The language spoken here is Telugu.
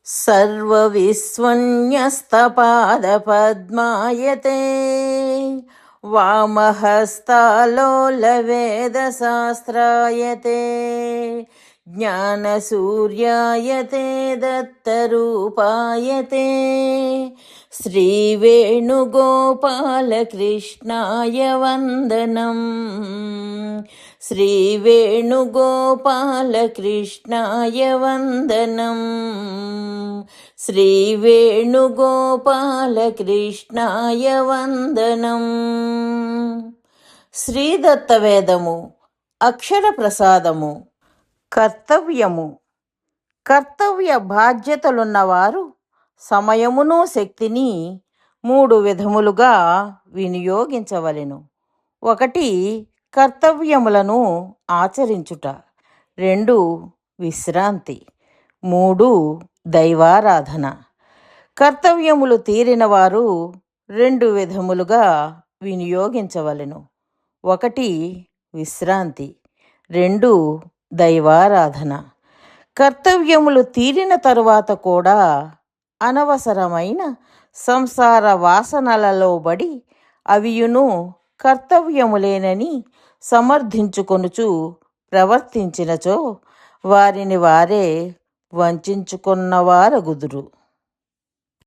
सर्वविस्वन्यस्तपादपद्मायते वामहस्तालोलवेदशास्त्रायते ज्ञानसूर्यायते दत्तरूपायते श्रीवेणुगोपालकृष्णाय वन्दनम् श्रीवेणुगोपालकृष्णाय वन्दनम् శ్రీవేణుగోపాలకృష్ణాయ వందనం. శ్రీదత్తవేదము అక్షర ప్రసాదము. కర్తవ్యము. కర్తవ్య బాధ్యతలున్నవారు సమయమును శక్తిని 3 విధములుగా వినియోగించవలెను. 1 కర్తవ్యములను ఆచరించుట, 2 విశ్రాంతి, 3 దైవారాధన. కర్తవ్యములు తీరిన వారు 2 విధములుగా వినియోగించవలెను. 1 విశ్రాంతి, 2 దైవారాధన. కర్తవ్యములు తీరిన తరువాత కూడా అనవసరమైన సంసార వాసనలలో బడి అవియును కర్తవ్యములేనని సమర్థించుకొనుచు ప్రవర్తించినచో వారిని వారే వంచుకున్నవారగుదురు.